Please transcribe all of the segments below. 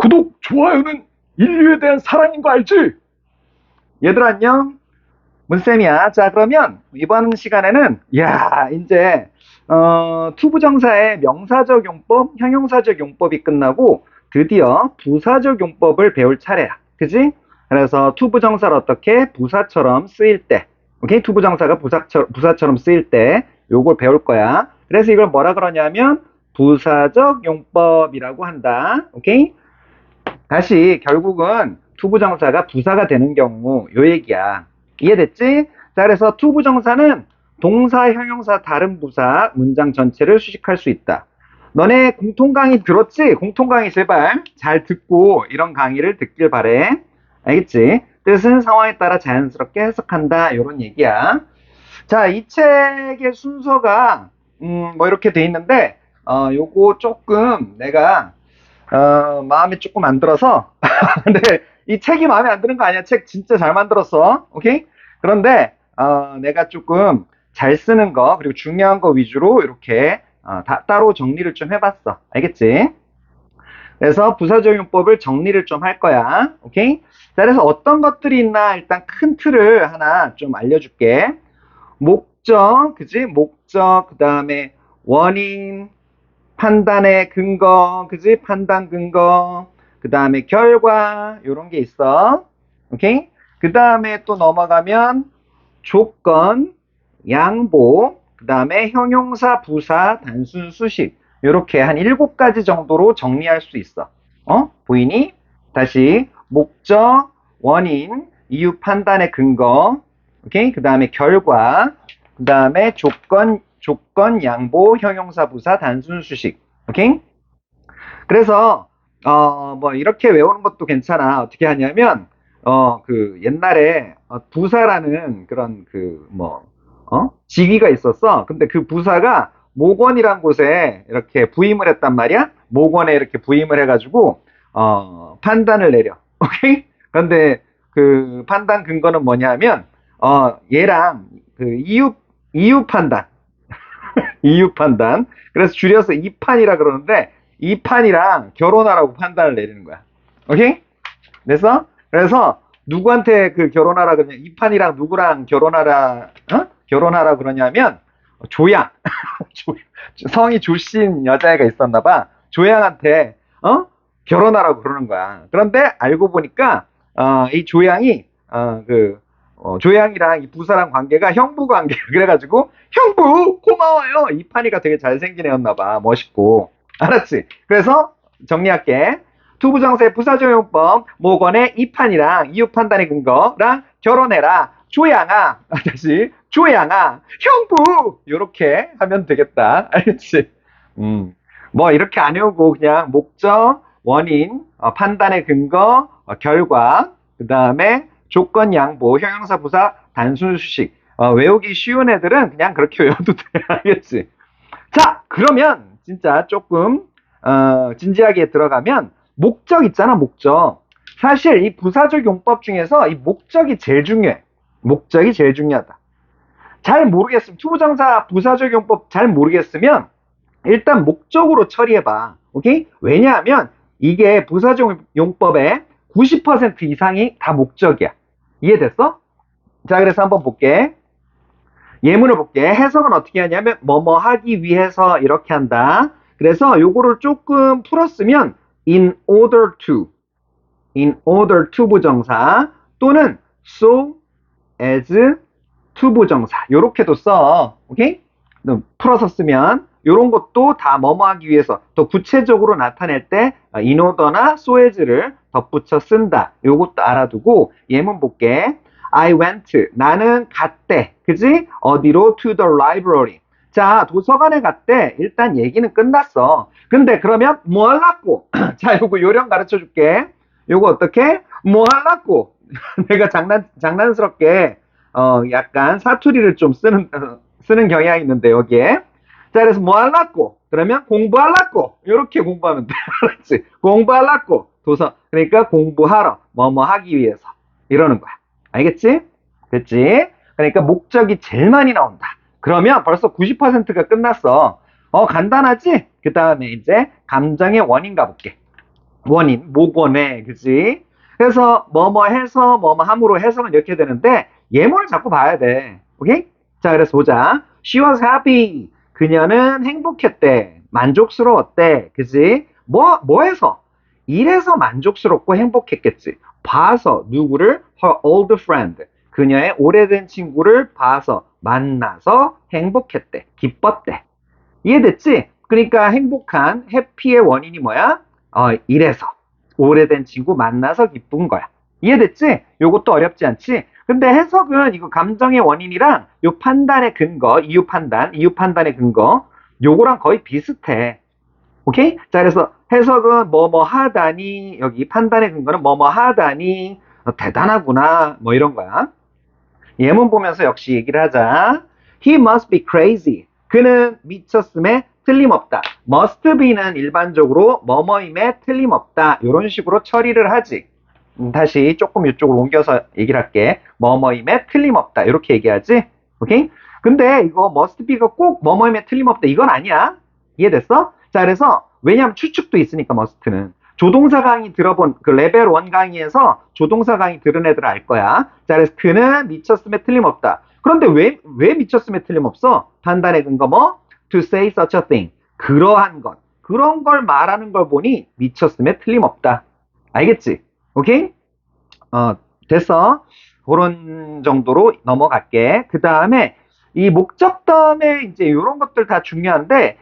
구독, 좋아요는 인류에 대한 사랑인 거 알지? 얘들아 안녕. 문쌤이야. 자, 그러면 이번 시간에는 이제 투부정사의 명사적 용법, 형용사적 용법이 끝나고 드디어 부사적 용법을 배울 차례야. 그지? 그래서 투부정사를 어떻게 부사처럼 쓰일 때, 오케이? 투부정사가 부사처럼 쓰일 때 요걸 배울 거야. 그래서 이걸 뭐라 그러냐면 부사적 용법이라고 한다. 오케이? 다시 결국은 투부정사가 부사가 되는 경우 요 얘기야. 이해됐지? 자, 그래서 투부정사는 동사, 형용사, 다른 부사, 문장 전체를 수식할 수 있다. 너네 공통 강의 들었지? 공통 강의 제발 잘 듣고 이런 강의를 듣길 바래. 알겠지? 뜻은 상황에 따라 자연스럽게 해석한다. 이런 얘기야. 자, 이 책의 순서가 뭐 이렇게 돼 있는데 요거 조금 내가 마음에 조금 안 들어서 근데 이 책이 마음에 안 드는 거 아니야. 책 진짜 잘 만들었어. 오케이? 그런데 내가 조금 잘 쓰는 거 그리고 중요한 거 위주로 이렇게 따로 정리를 좀 해봤어. 알겠지? 그래서 부사적용법을 정리를 좀 할 거야. 오케이? 자, 그래서 어떤 것들이 있나 일단 큰 틀을 하나 좀 알려줄게. 목적, 그지? 목적, 그 다음에 원인, 판단의 근거, 그지? 판단 근거, 그 다음에 결과, 요런 게 있어. 오케이? 그 다음에 또 넘어가면 조건, 양보, 그 다음에 형용사, 부사, 단순 수식. 요렇게 한 7가지 정도로 정리할 수 있어. 보이니? 다시 목적, 원인, 이유 판단의 근거, 오케이? 그 다음에 결과, 그 다음에 조건, 양보, 형용사, 부사, 단순 수식. 오케이? 그래서 뭐 이렇게 외우는 것도 괜찮아. 어떻게 하냐면 그 옛날에 부사라는 그런 직위가 있었어. 근데 그 부사가 목원이란 곳에 이렇게 부임을 했단 말이야. 목원에 이렇게 부임을 해가지고 판단을 내려. 오케이? 그런데 그 판단 근거는 뭐냐면 얘랑 그 이유 판단. 이유 판단. 그래서 줄여서 이판이라 그러는데 이판이랑 결혼하라고 판단을 내리는 거야. 오케이? 그래서 누구한테 그 결혼하라 그러냐? 이판이랑 누구랑 결혼하라 그러냐면 조양. 성이 조신 여자애가 있었나 봐. 조양한테 결혼하라고 그러는 거야. 그런데 알고 보니까 이 조양이 조양이랑 이 부사랑 관계가 형부 관계. 그래가지고 형부 고마워요. 이판이가 되게 잘생긴 애였나 봐. 멋있고. 알았지? 그래서 정리할게. 투부정사의 부사적용법 목원의 이판이랑 이유 판단의 근거랑 결혼해라. 조양아. 다시 조양아. 형부. 요렇게 하면 되겠다. 알겠지? 뭐 이렇게 안 외우고 그냥 목적, 원인, 판단의 근거, 결과, 그 다음에 조건, 양보, 형용사, 부사, 단순 수식. 외우기 쉬운 애들은 그냥 그렇게 외워도 돼. 알겠지? 자, 그러면 진짜 조금 진지하게 들어가면 목적 있잖아, 목적. 사실 이 부사적 용법 중에서 이 목적이 제일 중요해. 목적이 제일 중요하다. 잘 모르겠으면 투부정사 부사적 용법 잘 모르겠으면 일단 목적으로 처리해봐. 오케이? 왜냐하면 이게 부사적 용법의 90% 이상이 다 목적이야. 이해됐어? 자, 그래서 한번 볼게. 예문을 볼게. 해석은 어떻게 하냐면 뭐뭐 하기 위해서 이렇게 한다. 그래서 요거를 조금 풀었으면 in order to 부정사 또는 so as to 부정사 요렇게도 써. 오케이? 풀어서 쓰면 요런 것도 다 뭐뭐 하기 위해서 더 구체적으로 나타낼 때 in order나 so as를 덧붙여 쓴다. 요것도 알아두고 예문 볼게. I went. 나는 갔대. 그지? 어디로? To the library. 자, 도서관에 갔대. 일단 얘기는 끝났어. 근데 그러면 뭐 하려고? 자, 요거 요령 가르쳐 줄게. 요거 어떻게? 뭐 하려고? 내가 장난스럽게 약간 사투리를 좀 쓰는 경향이 있는데 여기에. 자, 그래서 뭐 하려고? 그러면 공부하려고. 이렇게 공부하면 돼. 알았지? 공부하려고. 그러니까 공부하러. 뭐 하기 위해서. 이러는 거야. 알겠지? 됐지? 그러니까 목적이 제일 많이 나온다. 그러면 벌써 90%가 끝났어. 간단하지? 그 다음에 이제 감정의 원인 가볼게. 원인, 목원에, 그지? 그래서 뭐뭐 해서 뭐뭐 함으로 해서는 이렇게 되는데 예문을 자꾸 봐야 돼. 오케이? 자, 그래서 보자. She was happy. 그녀는 행복했대. 만족스러웠대. 그지? 뭐 해서? 이래서 만족스럽고 행복했겠지. 봐서 누구를? Her old friend. 그녀의 오래된 친구를 봐서 만나서 행복했대. 기뻤대. 이해됐지? 그러니까 행복한 해피의 원인이 뭐야? 이래서 오래된 친구 만나서 기쁜 거야. 이해됐지? 요것도 어렵지 않지? 근데 해석은 이거 감정의 원인이랑 요 판단의 근거, 이유 판단의 근거, 요거랑 거의 비슷해. 오케이? 자, 그래서 해석은 뭐뭐 하다니, 여기 판단의 근거는 뭐뭐 하다니, 대단하구나, 뭐 이런 거야. 예문 보면서 역시 얘기를 하자. He must be crazy. 그는 미쳤음에 틀림없다. must be는 일반적으로 뭐뭐임에 틀림없다. 이런 식으로 처리를 하지. 다시 조금 이쪽으로 옮겨서 얘기를 할게. 뭐뭐임에 틀림없다. 이렇게 얘기하지. 오케이? 근데 이거 must be가 꼭 뭐뭐임에 틀림없다. 이건 아니야. 이해됐어? 자, 그래서 왜냐하면 추측도 있으니까 must는. 조동사 강의 들어본 그 레벨 1 강의에서 조동사 강의 들은 애들 알 거야. 자, 그래서 그는 미쳤음에 틀림없다. 그런데 왜 미쳤음에 틀림없어? 판단의 근거 뭐? To say such a thing. 그러한 것. 그런 걸 말하는 걸 보니 미쳤음에 틀림없다. 알겠지? 오케이? 됐어. 그런 정도로 넘어갈게. 그 다음에 이 목적 다음에 이제 이런 것들 다 중요한데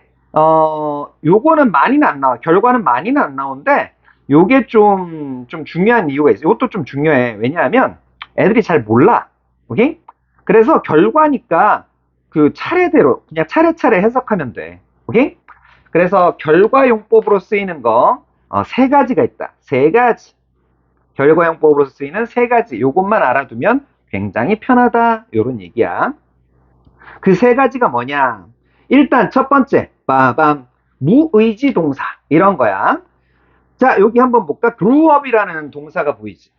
요거는 많이는 안 나와. 결과는 많이는 안 나오는데, 요게 좀 중요한 이유가 있어. 이것도 좀 중요해. 왜냐하면 애들이 잘 몰라. 오케이? 그래서 결과니까 그 차례대로, 그냥 차례차례 해석하면 돼. 오케이? 그래서 결과용법으로 쓰이는 거, 세 가지가 있다. 세 가지. 결과용법으로 쓰이는 세 가지. 요것만 알아두면 굉장히 편하다. 요런 얘기야. 그 세 가지가 뭐냐? 일단 첫 번째, 빠밤, 무의지 동사. 이런 거야. 자, 여기 한번 볼까? grew up이라는 동사가 보이지?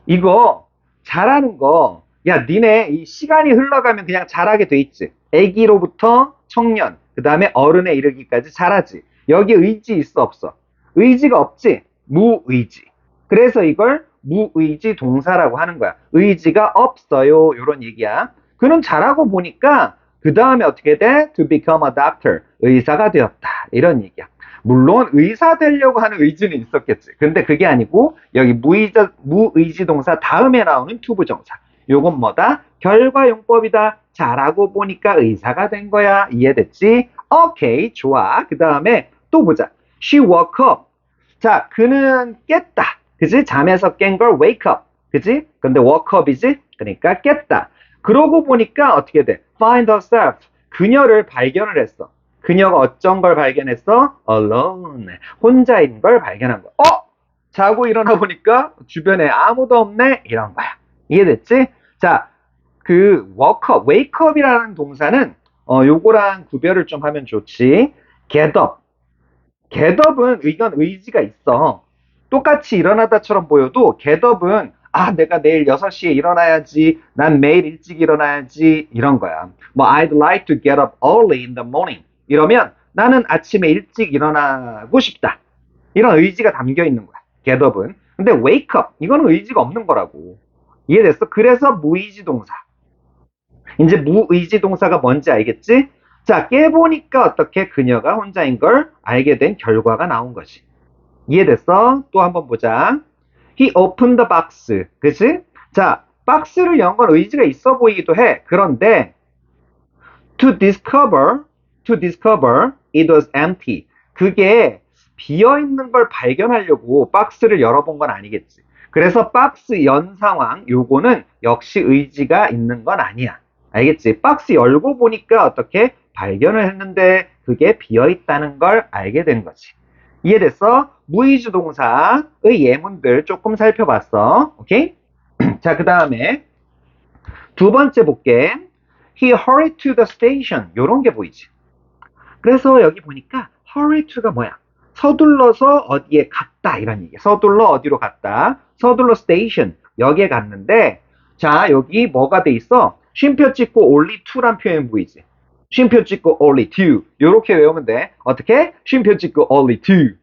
이거 잘하는 거, 야, 니네 이 시간이 흘러가면 그냥 잘하게 돼 있지. 아기로부터 청년, 그 다음에 어른에 이르기까지 잘하지. 여기 의지 있어, 없어? 의지가 없지? 무의지. 그래서 이걸 무의지 동사라고 하는 거야. 의지가 없어요. 이런 얘기야. 그는 잘하고 보니까 그 다음에 어떻게 돼? To become a doctor. 의사가 되었다. 이런 얘기야. 물론 의사 되려고 하는 의지는 있었겠지. 근데 그게 아니고 여기 무의지 동사 다음에 나오는 투부정사. 요건 뭐다? 결과용법이다. 잘하고 보니까 의사가 된 거야. 이해됐지? 오케이, 좋아. 그 다음에 또 보자. She woke up. 자, 그는 깼다. 그지? 잠에서 깬 걸 wake up. 그지? 근데 woke up이지? 그러니까 깼다. 그러고 보니까 어떻게 돼? find herself. 그녀를 발견을 했어. 그녀가 어쩐 걸 발견했어? alone. 혼자인 걸 발견한 거야. 자고 일어나 보니까 주변에 아무도 없네? 이런 거야. 이해됐지? 자, 그 wake up이라는 동사는 요거랑 구별을 좀 하면 좋지. get up. get up은 이건 의지가 있어. 똑같이 일어나다처럼 보여도 get up은 내가 내일 6시에 일어나야지. 난 매일 일찍 일어나야지. 이런 거야. 뭐, I'd like to get up early in the morning. 이러면 나는 아침에 일찍 일어나고 싶다. 이런 의지가 담겨 있는 거야. get up은. 근데 wake up. 이거는 의지가 없는 거라고. 이해됐어? 그래서 무의지 동사. 이제 무의지 동사가 뭔지 알겠지? 자, 깨보니까 어떻게 그녀가 혼자인 걸 알게 된 결과가 나온 거지. 이해됐어? 또 한번 보자. He opened the box. 그치? 자, 박스를 연 건 의지가 있어 보이기도 해. 그런데 to discover it was empty. 그게 비어있는 걸 발견하려고 박스를 열어본 건 아니겠지. 그래서 박스 연 상황, 요거는 역시 의지가 있는 건 아니야. 알겠지? 박스 열고 보니까 어떻게 발견을 했는데 그게 비어있다는 걸 알게 된 거지. 이해됐어? 무의주 동사의 예문들 조금 살펴봤어. 오케이? 자, 그 다음에 두 번째 볼게. He hurried to the station. 요런 게 보이지. 그래서 여기 보니까 hurry to가 뭐야? 서둘러서 어디에 갔다 이런 얘기야. 서둘러 어디로 갔다. 서둘러 station. 역에 갔는데 자, 여기 뭐가 돼 있어? 쉼표 찍고 only to란 표현 보이지? 쉼표 찍고 only to. 요렇게 외우면 돼. 어떻게? 쉼표 찍고 only to.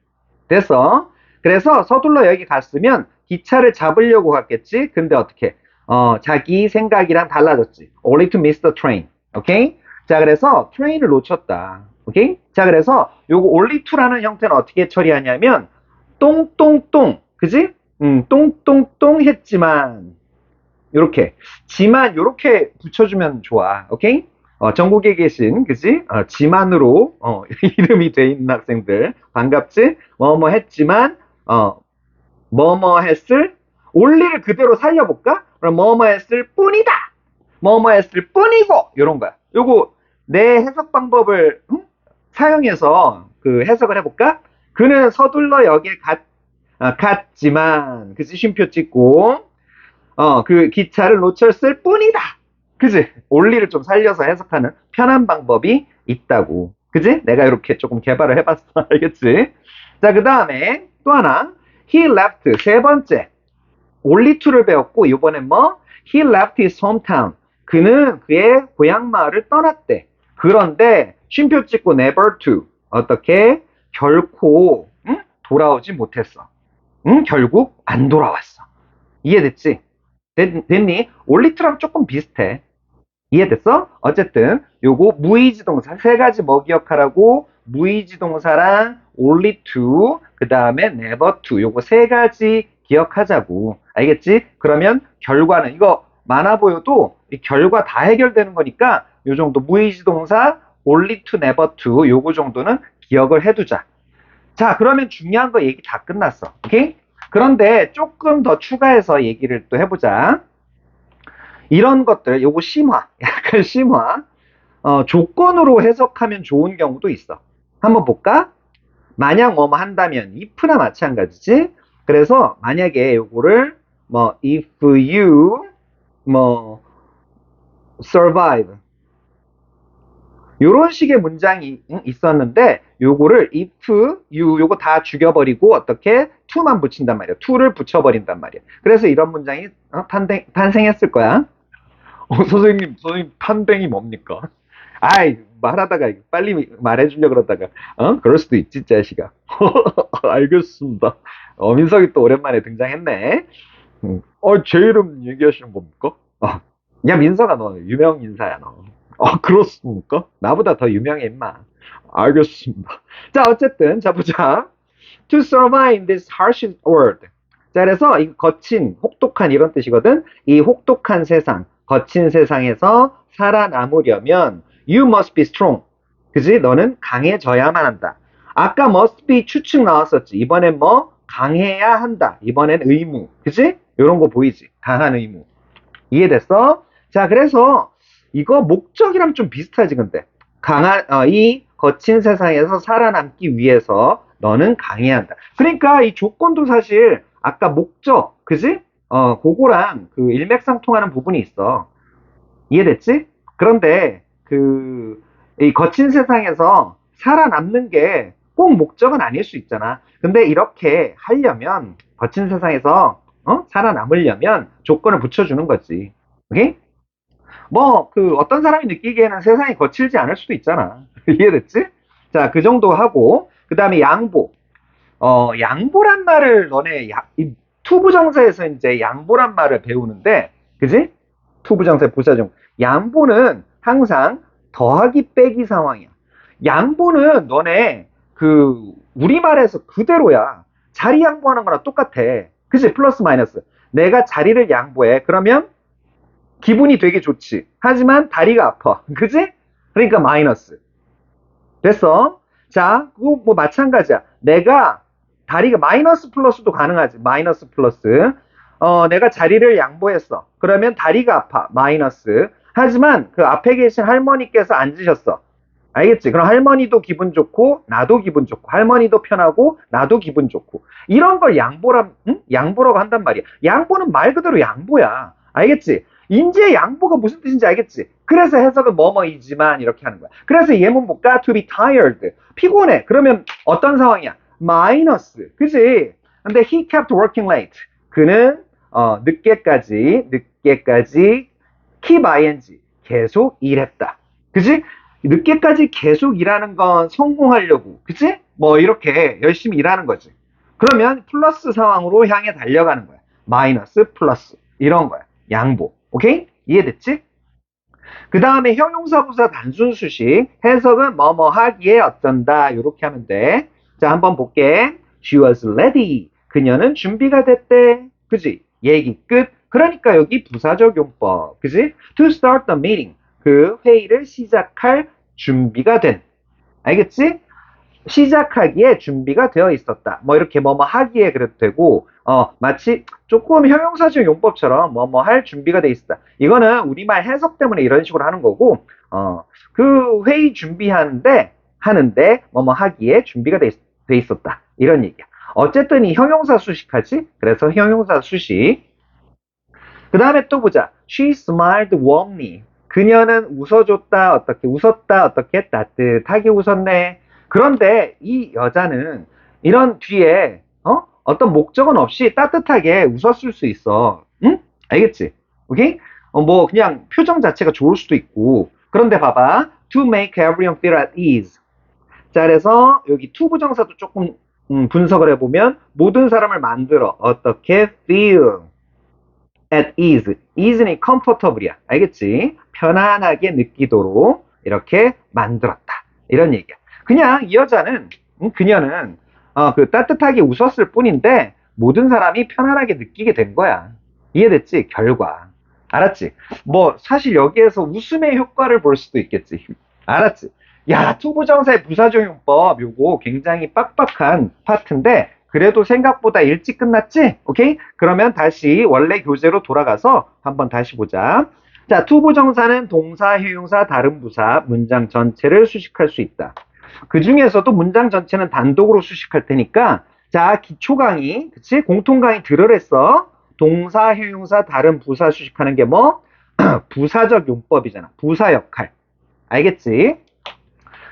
됐어? 그래서 서둘러 여기 갔으면 기차를 잡으려고 갔겠지. 근데 어떻게? 자기 생각이랑 달라졌지. Only to miss the train. 오케이? 자, 그래서 트레인을 놓쳤다. 오케이? 자, 그래서 요거 only to라는 형태는 어떻게 처리하냐면 똥똥똥. 그지? 똥똥똥 했지만 요렇게 지만 요렇게 붙여주면 좋아. 오케이? 전국에 계신 그지? 지만으로 이름이 돼 있는 학생들 반갑지? 뭐뭐 했지만 뭐뭐 했을 올리를 그대로 살려볼까? 그럼 뭐뭐 했을 뿐이다. 뭐뭐 했을 뿐이고 요런 거야. 요거 내 해석 방법을 사용해서 그 해석을 해볼까? 그는 서둘러 역에 갔지만 그지? 쉼표 찍고 그 기차를 놓쳤을 뿐이다. 그지? 올리를 좀 살려서 해석하는 편한 방법이 있다고. 그지? 내가 이렇게 조금 개발을 해봤어. 알겠지? 자, 그 다음에 또 하나. He left. 세 번째. only to를 배웠고, 이번엔 뭐? He left his hometown. 그는 그의 고향 마을을 떠났대. 그런데 쉼표 찍고 never to. 어떻게? 결코 돌아오지 못했어. 결국 안 돌아왔어. 이해됐지? 됐니? 올리트랑 조금 비슷해. 이해됐어? 어쨌든 요거 무의지동사 세 가지 뭐 기억하라고? 무의지동사랑 only to 그 다음에 never to 요거 세 가지 기억하자고. 알겠지? 그러면 결과는 이거 많아 보여도 이 결과 다 해결되는 거니까 요 정도 무의지동사 only to never to 요거 정도는 기억을 해두자. 자, 그러면 중요한 거 얘기 다 끝났어. 오케이? 그런데 조금 더 추가해서 얘기를 또 해보자. 이런 것들, 요거 심화, 약간 심화, 조건으로 해석하면 좋은 경우도 있어. 한번 볼까? 만약 뭐뭐 한다면, if나 마찬가지지? 그래서 만약에 요거를 뭐, if you, 뭐, survive. 요런 식의 문장이 있었는데 요거를 if, you 요거 다 죽여버리고 어떻게 to만 붙인단 말이야. to를 붙여버린단 말이야. 그래서 이런 문장이 탄생했을 거야. 선생님 탄생이 뭡니까? 아이 말하다가 빨리 말해주려고 그러다가 그럴 수도 있지 자식아. 알겠습니다. 민석이 또 오랜만에 등장했네. 제 이름 얘기하시는 겁니까? 야 민석아 너 유명 인사야 너. 그렇습니까? 나보다 더 유명해, 임마. 알겠습니다. 자, 어쨌든, 자, 보자. To survive in this harsh world. 자, 그래서 이 거친, 혹독한 이런 뜻이거든. 이 혹독한 세상, 거친 세상에서 살아남으려면 you must be strong. 그지? 너는 강해져야만 한다. 아까 must be 추측 나왔었지. 이번엔 뭐? 강해야 한다. 이번엔 의무. 그지? 이런 거 보이지? 강한 의무. 이해됐어? 자, 그래서 이거 목적이랑 좀 비슷하지, 근데. 이 거친 세상에서 살아남기 위해서 너는 강해야 한다. 그러니까 이 조건도 사실 아까 목적, 그지? 그거랑 그 일맥상통하는 부분이 있어. 이해됐지? 그런데 이 거친 세상에서 살아남는 게 꼭 목적은 아닐 수 있잖아. 근데 이렇게 하려면 거친 세상에서 살아남으려면 조건을 붙여주는 거지. 오케이? 어떤 사람이 느끼기에는 세상이 거칠지 않을 수도 있잖아. 이해됐지? 자, 그 정도 하고, 그 다음에 양보. 양보란 말을 이 투부정사에서 이제 양보란 말을 배우는데, 그지? 투부정사의 부사정. 양보는 항상 더하기 빼기 상황이야. 양보는 너네, 우리말에서 그대로야. 자리 양보하는 거랑 똑같아. 그지? 플러스 마이너스. 내가 자리를 양보해. 그러면 기분이 되게 좋지. 하지만 다리가 아파. 그지? 그러니까 마이너스. 됐어? 자, 그거 뭐 마찬가지야. 내가 다리가 마이너스 플러스도 가능하지. 마이너스 플러스. 내가 자리를 양보했어. 그러면 다리가 아파. 마이너스. 하지만 그 앞에 계신 할머니께서 앉으셨어. 알겠지? 그럼 할머니도 기분 좋고 나도 기분 좋고 할머니도 편하고 나도 기분 좋고 이런 걸 양보라고 한단 말이야. 양보는 말 그대로 양보야. 알겠지? 인지의 양보가 무슨 뜻인지 알겠지? 그래서 해석은 뭐뭐이지만 이렇게 하는 거야. 그래서 예문 볼까? To be tired. 피곤해. 그러면 어떤 상황이야? 마이너스. 그지? 근데 he kept working late. 그는 늦게까지 keep ing 계속 일했다. 그지? 늦게까지 계속 일하는 건 성공하려고. 그지? 뭐 이렇게 열심히 일하는 거지. 그러면 플러스 상황으로 향해 달려가는 거야. 마이너스, 플러스. 이런 거야. 양보. 오케이? 이해됐지? 그 다음에 형용사 부사 단순 수식. 해석은 뭐뭐 하기에 어쩐다. 이렇게 하면 돼. 자, 한번 볼게. She was ready. 그녀는 준비가 됐대. 그지? 얘기 끝. 그러니까 여기 부사적 용법. 그지? To start the meeting. 그 회의를 시작할 준비가 된. 알겠지? 시작하기에 준비가 되어 있었다. 뭐 이렇게 뭐뭐 하기에 그래도 되고, 마치 조금 형용사적 용법처럼 뭐뭐 할 준비가 돼 있었다. 이거는 우리말 해석 때문에 이런 식으로 하는 거고, 그 회의 하는데 뭐뭐 하기에 준비가 돼 있었다. 이런 얘기야. 어쨌든 이 형용사 수식하지? 그래서 형용사 수식. 그 다음에 또 보자. She smiled warmly. 그녀는 웃었다, 어떻게 따뜻하게 웃었네. 그런데 이 여자는 이런 뒤에, 어떤 목적은 없이 따뜻하게 웃었을 수 있어. 응? 알겠지? 오케이? 뭐, 그냥 표정 자체가 좋을 수도 있고. 그런데 봐봐. To make everyone feel at ease. 자, 그래서 여기 to 부정사도 조금 분석을 해보면 모든 사람을 만들어. 어떻게 feel at ease. ease는 comfortable이야. 알겠지? 편안하게 느끼도록 이렇게 만들었다. 이런 얘기야. 그냥 이 여자는, 그녀는 그 따뜻하게 웃었을 뿐인데 모든 사람이 편안하게 느끼게 된 거야. 이해됐지? 결과. 알았지? 뭐 사실 여기에서 웃음의 효과를 볼 수도 있겠지. 알았지? 야, 투부정사의 부사적용법 요거 굉장히 빡빡한 파트인데 그래도 생각보다 일찍 끝났지? 오케이? 그러면 다시 원래 교재로 돌아가서 한번 다시 보자. 자, 투부정사는 동사, 형용사, 다른 부사, 문장 전체를 수식할 수 있다. 그 중에서도 문장 전체는 단독으로 수식할 테니까, 자, 기초 강의, 그치? 공통 강의 들으랬어. 동사, 형용사, 다른 부사 수식하는 게 뭐? 부사적 용법이잖아. 부사 역할. 알겠지?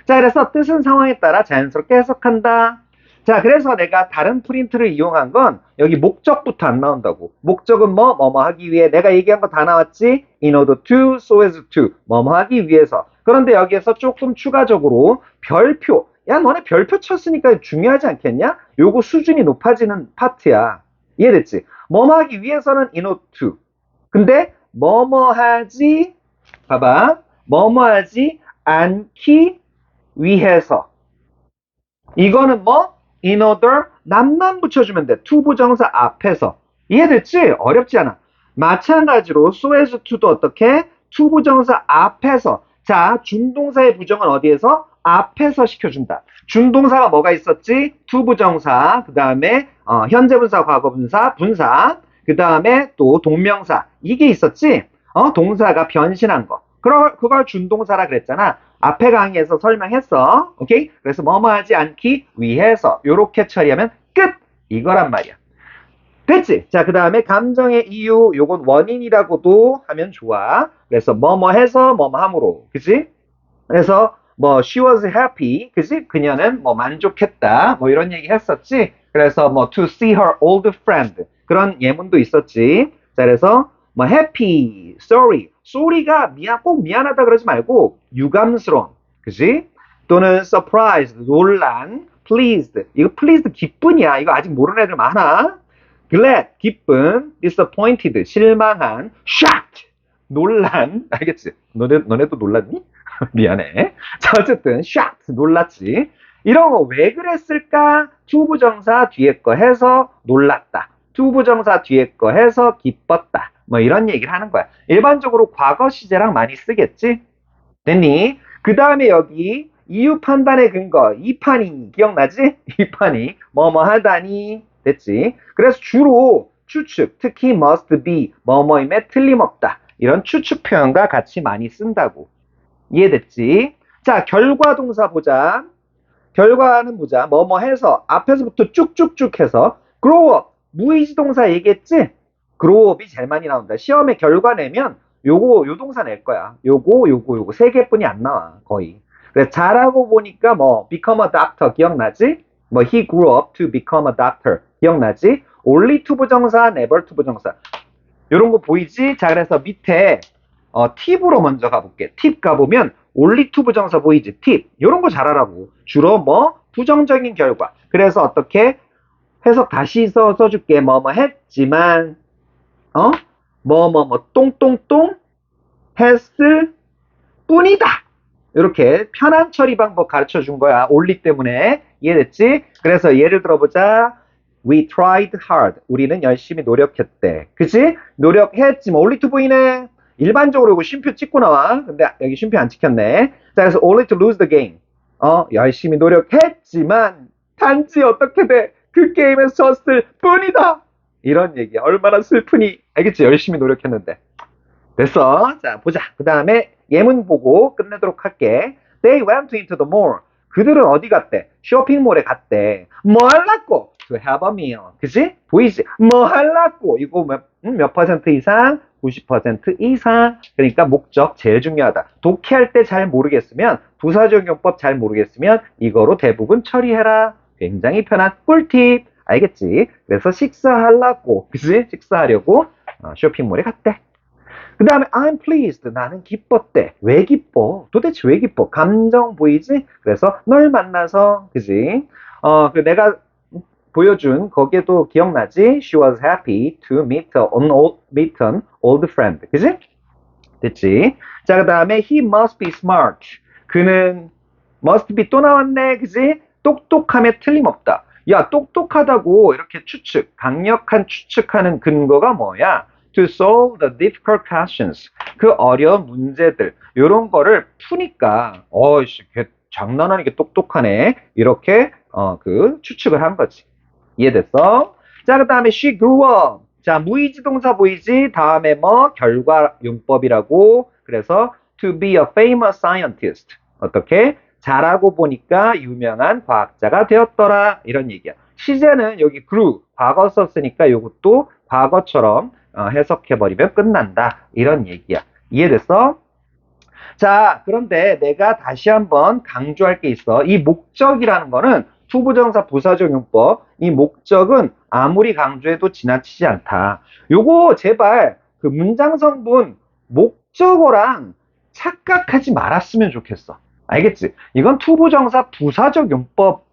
자, 그래서 뜻은 상황에 따라 자연스럽게 해석한다. 자, 그래서 내가 다른 프린트를 이용한 건 여기 목적부터 안 나온다고. 목적은 뭐뭐 하기 위해. 내가 얘기한 거 다 나왔지? In order to, so as to. 뭐뭐 하기 위해서. 그런데 여기에서 조금 추가적으로 별표. 야, 너네 별표 쳤으니까 중요하지 않겠냐? 요거 수준이 높아지는 파트야. 이해됐지? 뭐뭐 하기 위해서는 in order to. 근데 뭐뭐 하지, 봐봐. 뭐뭐 하지 않기 위해서. 이거는 뭐? in order, 남만 붙여주면 돼. to 부정사 앞에서. 이해됐지? 어렵지 않아. 마찬가지로 so as to도 어떻게? to 부정사 앞에서. 자, 준동사의 부정은 어디에서? 앞에서 시켜준다. 준동사가 뭐가 있었지? to 부정사, 그 다음에 현재 분사, 과거 분사, 분사, 그 다음에 또 동명사. 이게 있었지? 동사가 변신한 거. 그걸 준동사라 그랬잖아. 앞에 강의에서 설명했어. 오케이? 그래서 뭐뭐 하지 않기 위해서 요렇게 처리하면 끝! 이거란 말이야. 됐지? 자, 그 다음에 감정의 이유, 요건 원인이라고도 하면 좋아. 그래서 뭐뭐 해서 뭐뭐 함으로. 그치? 그래서 뭐 she was happy. 그치? 그녀는 뭐 만족했다. 뭐 이런 얘기 했었지? 그래서 뭐 to see her old friend. 그런 예문도 있었지. 자, 그래서 뭐 happy, sorry가 꼭 미안하다 그러지 말고 유감스러운, 그지? 또는 surprised, 놀란, pleased, 이거 pleased 기쁜이야. 이거 아직 모르는 애들 많아. glad, 기쁜, disappointed, 실망한, shocked, 놀란, 알겠지? 너네도 놀랐니? 미안해. 자, 어쨌든 shocked, 놀랐지. 이런 거 왜 그랬을까? to 부정사 뒤에 거 해서 놀랐다. to 부정사 뒤에 거 해서 기뻤다. 뭐 이런 얘기를 하는 거야. 일반적으로 과거 시제랑 많이 쓰겠지? 됐니? 그 다음에 여기 이유 판단의 근거, 이 판이 기억나지? 이 판이 뭐뭐 하다니. 됐지? 그래서 주로 추측, 특히 must be, 뭐뭐임에 틀림없다. 이런 추측 표현과 같이 많이 쓴다고. 이해됐지? 자, 결과 동사 보자. 결과는 보자. 뭐뭐 해서 앞에서부터 쭉쭉쭉 해서 grow up. 무의지 동사 얘기했지? grow up이 제일 많이 나온다. 시험에 결과 내면 요 동사 낼 거야. 요거 세 개뿐이 안 나와. 거의. 그래서 잘하고 보니까 뭐 become a doctor 기억나지? 뭐 he grew up to become a doctor 기억나지? only to 부정사, never to 부정사. 요런 거 보이지? 자, 그래서 밑에 팁으로 먼저 가볼게. 팁 가보면 only to 부정사 보이지? 팁. 요런 거 잘하라고. 주로 뭐 부정적인 결과. 그래서 어떻게 해석 다시 써줄게. 뭐뭐 했지만, 똥똥똥 했을 뿐이다. 이렇게 편한 처리 방법 가르쳐 준 거야. only 때문에. 이해됐지? 그래서 예를 들어보자. We tried hard. 우리는 열심히 노력했대. 그치? 노력했지만 only to 보이네. 일반적으로 이거 쉼표 찍고 나와. 근데 여기 쉼표 안 찍혔네. 자, 그래서 only to lose the game. 열심히 노력했지만 단지 어떻게 돼? 그 게임에서 졌을 뿐이다. 이런 얘기야. 얼마나 슬프니? 알겠지? 열심히 노력했는데. 됐어. 자, 보자. 그 다음에 예문 보고 끝내도록 할게. They went into the mall. 그들은 어디 갔대? 쇼핑몰에 갔대. 뭐 하려고? To have a meal. 그치? 보이지? 뭐 하려고? 이거 몇 퍼센트 이상? 90% 이상. 그러니까 목적 제일 중요하다. 독해할 때 잘 모르겠으면, 부사적용법 잘 모르겠으면 이거로 대부분 처리해라. 굉장히 편한 꿀팁. 알겠지? 그래서 식사하려고. 그치? 식사하려고 쇼핑몰에 갔대. 그 다음에 I'm pleased. 나는 기뻤대. 왜 기뻐? 도대체 왜 기뻐? 감정 보이지? 그래서 널 만나서, 그지? 내가 보여준 거기에도 기억나지? She was happy to meet an old friend. 그지? 됐지? 자, 그 다음에 he must be smart. 그는 must be 또 나왔네. 그지? 똑똑함에 틀림없다. 야, 똑똑하다고 이렇게 추측, 강력한 추측하는 근거가 뭐야? To solve the difficult questions. 그 어려운 문제들, 요런 거를 푸니까, 걔 장난 아니게 똑똑하네. 이렇게, 추측을 한 거지. 이해됐어? 자, 그 다음에 she grew up. 자, 무의지 동사 보이지? 다음에 결과 용법이라고. 그래서 to be a famous scientist. 어떻게? 잘하고 보니까 유명한 과학자가 되었더라. 이런 얘기야. 시제는 여기 grew, 과거 썼으니까 이것도 과거처럼 해석해버리면 끝난다. 이런 얘기야. 이해됐어? 자, 그런데 내가 다시 한번 강조할 게 있어. 이 목적이라는 거는 투부정사 부사적 용법. 이 목적은 아무리 강조해도 지나치지 않다. 요거 제발 그 문장 성분 목적어랑 착각하지 말았으면 좋겠어. 알겠지? 이건 투부정사 부사적 용법,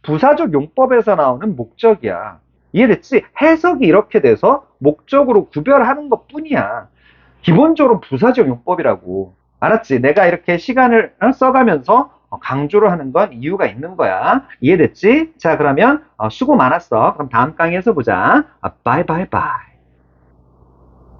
부사적 용법에서 나오는 목적이야. 이해됐지? 해석이 이렇게 돼서 목적으로 구별하는 것 뿐이야. 기본적으로 부사적 용법이라고. 알았지? 내가 이렇게 시간을 써가면서 강조를 하는 건 이유가 있는 거야. 이해됐지? 자, 그러면 수고 많았어. 그럼 다음 강의에서 보자. 바이바이바이.